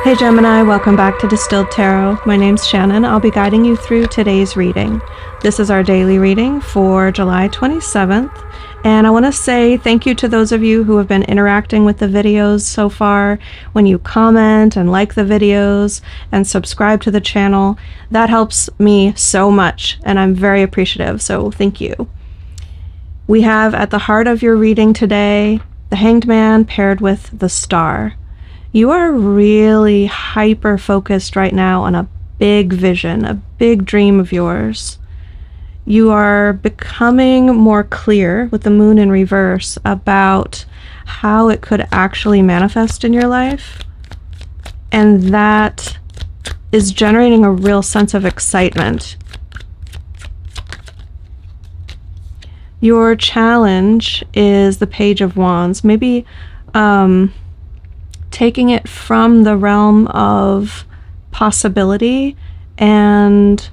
Hey Gemini, welcome back to Distilled Tarot. My name's Shannon. I'll be guiding you through today's reading. This is our daily reading for July 27th. And I want to say thank you to those of you who have been interacting with the videos so far. When you comment and like the videos and subscribe to the channel, that helps me so much and I'm very appreciative, so thank you. We have at the heart of your reading today, the Hanged Man paired with the Star. You are really hyper-focused right now on a big vision, a big dream of yours. You are becoming more clear with the moon in reverse about how it could actually manifest in your life. And that is generating a real sense of excitement. Your challenge is the Page of Wands. Maybe taking it from the realm of possibility and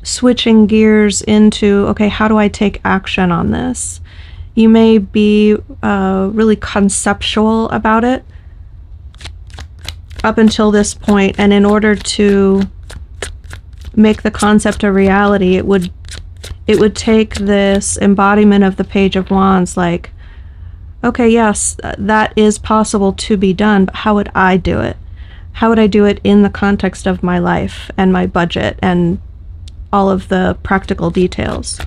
switching gears into, okay, how do I take action on this? You may be really conceptual about it up until this point, and in order to make the concept a reality, it would take this embodiment of the Page of Wands, like, okay, yes, that is possible to be done, but how would I do it? How would I do it in the context of my life and my budget and all of the practical details?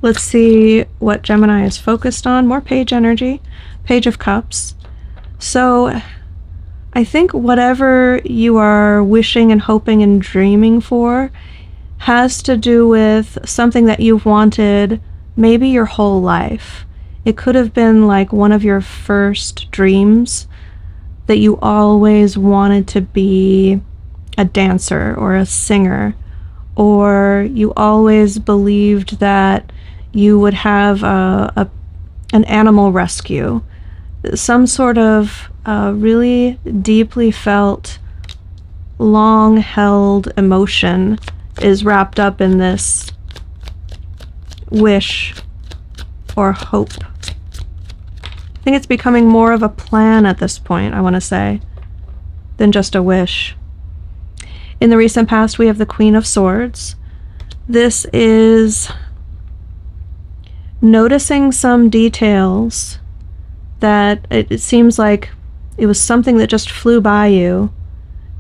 Let's see what Gemini is focused on. More page energy, Page of Cups. So I think whatever you are wishing and hoping and dreaming for has to do with something that you've wanted maybe your whole life. It could have been like one of your first dreams, that you always wanted to be a dancer or a singer, or you always believed that you would have an animal rescue. Some sort of really deeply felt, long-held emotion is wrapped up in this wish or hope. I think it's becoming more of a plan at this point, I want to say, than just a wish. In the recent past, we have the Queen of Swords. This is noticing some details that it seems like it was something that just flew by you,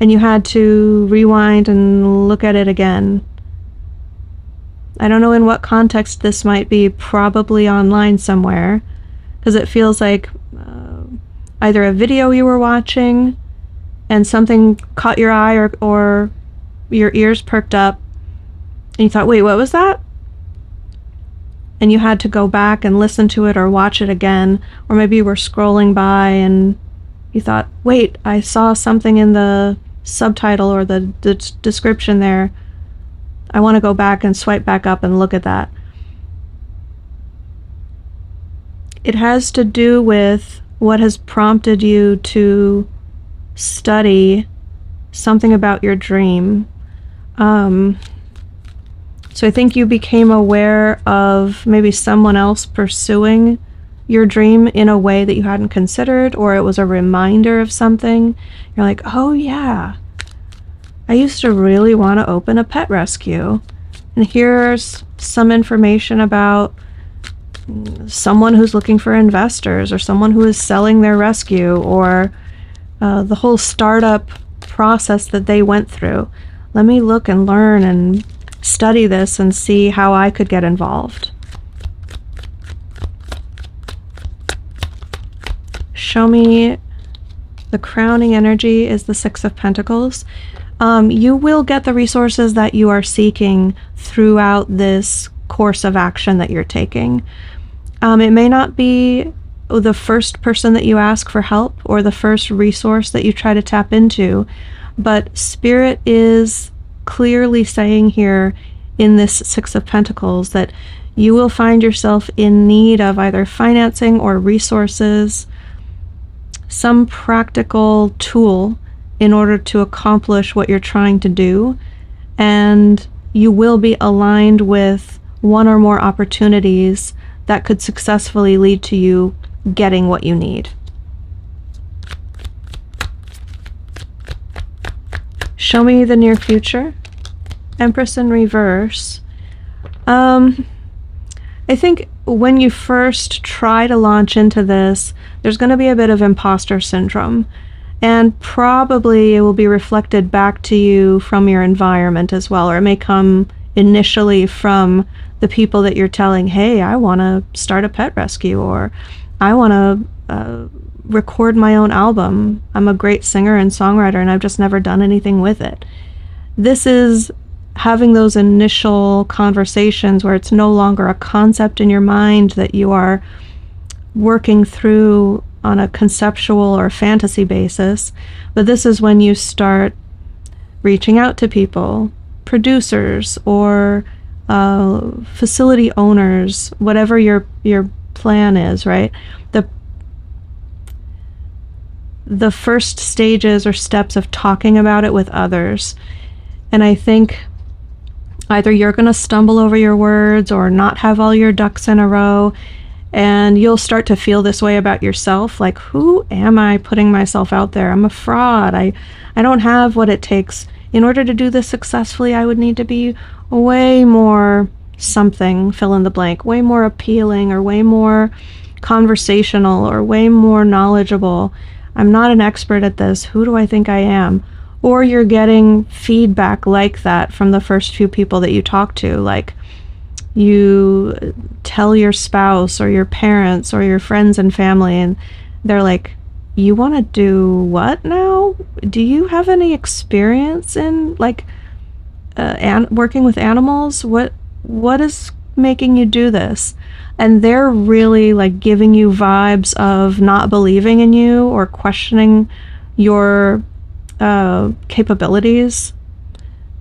and you had to rewind and look at it again. I don't know in what context this might be, probably online somewhere, because it feels like either a video you were watching and something caught your eye, or your ears perked up and you thought, wait, what was that? And you had to go back and listen to it or watch it again, or maybe you were scrolling by and you thought, wait, I saw something in the subtitle or the description there. I want to go back and swipe back up and look at that. It has to do with what has prompted you to study something about your dream. So I think you became aware of maybe someone else pursuing your dream in a way that you hadn't considered, or it was a reminder of something. You're like, oh yeah, I used to really want to open a pet rescue. And here's some information about someone who's looking for investors, or someone who is selling their rescue, or the whole startup process that they went through. Let me look and learn and study this and see how I could get involved. Show me the crowning energy is the Six of Pentacles. You will get the resources that you are seeking throughout this course of action that you're taking. It may not be the first person that you ask for help or the first resource that you try to tap into, but Spirit is clearly saying here in this Six of Pentacles that you will find yourself in need of either financing or resources, some practical tool in order to accomplish what you're trying to do, and you will be aligned with one or more opportunities that could successfully lead to you getting what you need. Show me the near future. Empress in reverse. I think when you first try to launch into this, there's going to be a bit of imposter syndrome. And probably it will be reflected back to you from your environment as well. Or it may come initially from the people that you're telling, hey, I want to start a pet rescue, or I want to record my own album. I'm a great singer and songwriter, and I've just never done anything with it. This is having those initial conversations where it's no longer a concept in your mind that you are working through on a conceptual or fantasy basis, but this is when you start reaching out to people, producers or facility owners, whatever your plan is, right? The first stages or steps of talking about it with others. And I think either you're going to stumble over your words or not have all your ducks in a row, and you'll start to feel this way about yourself, like, who am I putting myself out there? I'm a fraud. I don't have what it takes. In order to do this successfully, I would need to be way more something, fill in the blank, way more appealing or way more conversational or way more knowledgeable. I'm not an expert at this. Who do I think I am? Or you're getting feedback like that from the first few people that you talk to, like you tell your spouse or your parents or your friends and family, and they're like, you want to do what now? Do you have any experience in like working with animals? What is making you do this? And they're really like giving you vibes of not believing in you or questioning your capabilities.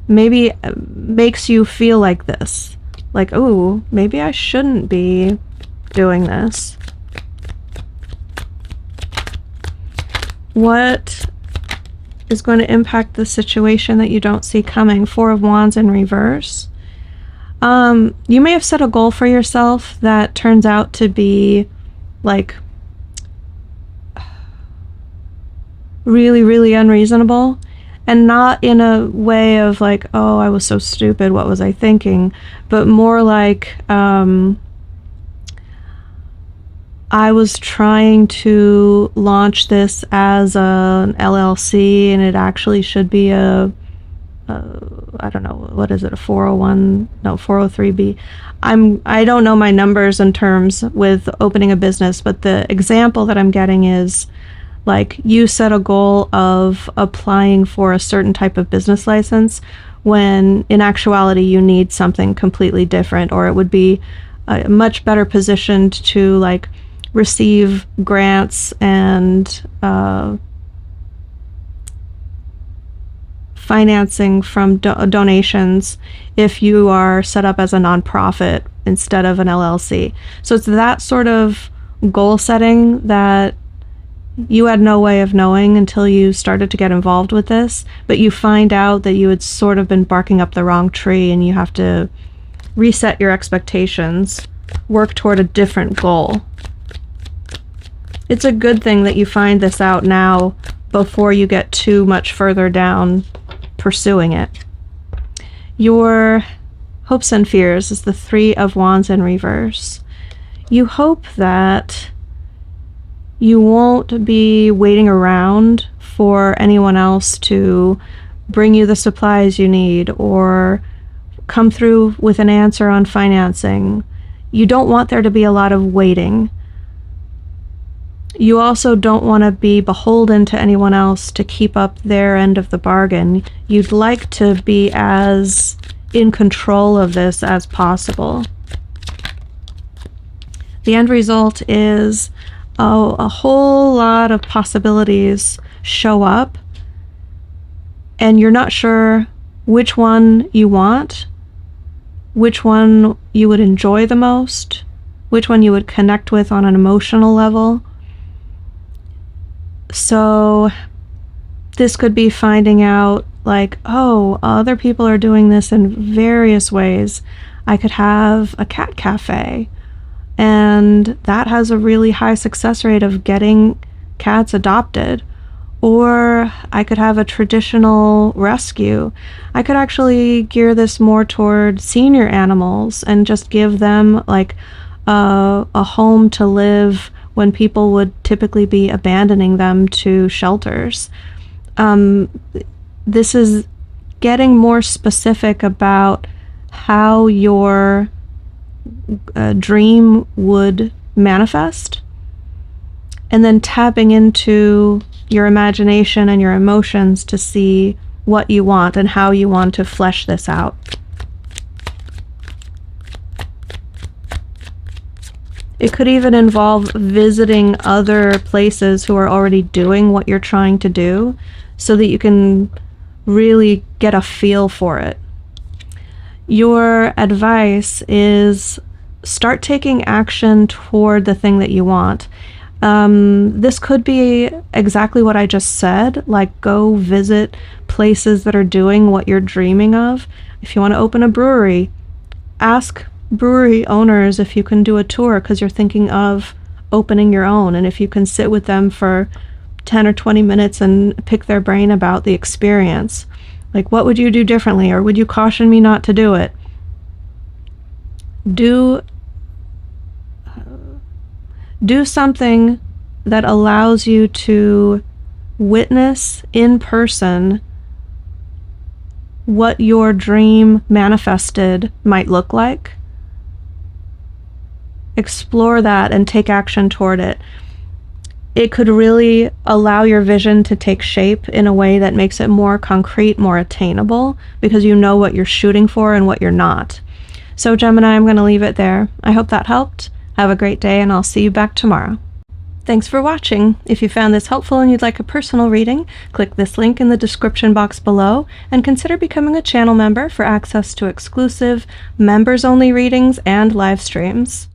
Maybe makes you feel like this, like, oh, maybe I shouldn't be doing this. What is going to impact the situation that you don't see coming? Four of Wands in reverse. You may have set a goal for yourself that turns out to be like really, really unreasonable, and not in a way of like, oh, I was so stupid, what was I thinking, but more like I was trying to launch this as an LLC, and it actually should be a I don't know, what is it, a 401, no, 403B. I don't know my numbers in terms with opening a business, but the example that I'm getting is like you set a goal of applying for a certain type of business license when in actuality you need something completely different, or it would be much better positioned to like receive grants and financing from donations if you are set up as a nonprofit instead of an LLC. So it's that sort of goal setting that you had no way of knowing until you started to get involved with this, but you find out that you had sort of been barking up the wrong tree, and you have to reset your expectations, work toward a different goal. It's a good thing that you find this out now before you get too much further down pursuing it. Your hopes and fears is the Three of Wands in reverse. You hope that you won't be waiting around for anyone else to bring you the supplies you need or come through with an answer on financing. You don't want there to be a lot of waiting. You also don't want to be beholden to anyone else to keep up their end of the bargain. You'd like to be as in control of this as possible. The end result is a whole lot of possibilities show up, and you're not sure which one you want, which one you would enjoy the most, which one you would connect with on an emotional level. So this could be finding out like, oh, other people are doing this in various ways. I could have a cat cafe. and that has a really high success rate of getting cats adopted. Or I could have a traditional rescue. I could actually gear this more toward senior animals and just give them like a home to live when people would typically be abandoning them to shelters. This is getting more specific about how your dream would manifest, and then tapping into your imagination and your emotions to see what you want and how you want to flesh this out. It could even involve visiting other places who are already doing what you're trying to do so that you can really get a feel for it. Your advice is start taking action toward the thing that you want. This could be exactly what I just said, like go visit places that are doing what you're dreaming of. If you want to open a brewery, ask brewery owners if you can do a tour because you're thinking of opening your own, and if you can sit with them for 10 or 20 minutes and pick their brain about the experience. Like, what would you do differently, or would you caution me not to do it? Do something that allows you to witness in person what your dream manifested might look like. Explore that and take action toward it. It could really allow your vision to take shape in a way that makes it more concrete, more attainable, because you know what you're shooting for and what you're not. So Gemini, I'm going to leave it there. I hope that helped. Have a great day, and I'll see you back tomorrow. Thanks for watching. If you found this helpful and you'd like a personal reading, click this link in the description box below and consider becoming a channel member for access to exclusive, members-only readings and live streams.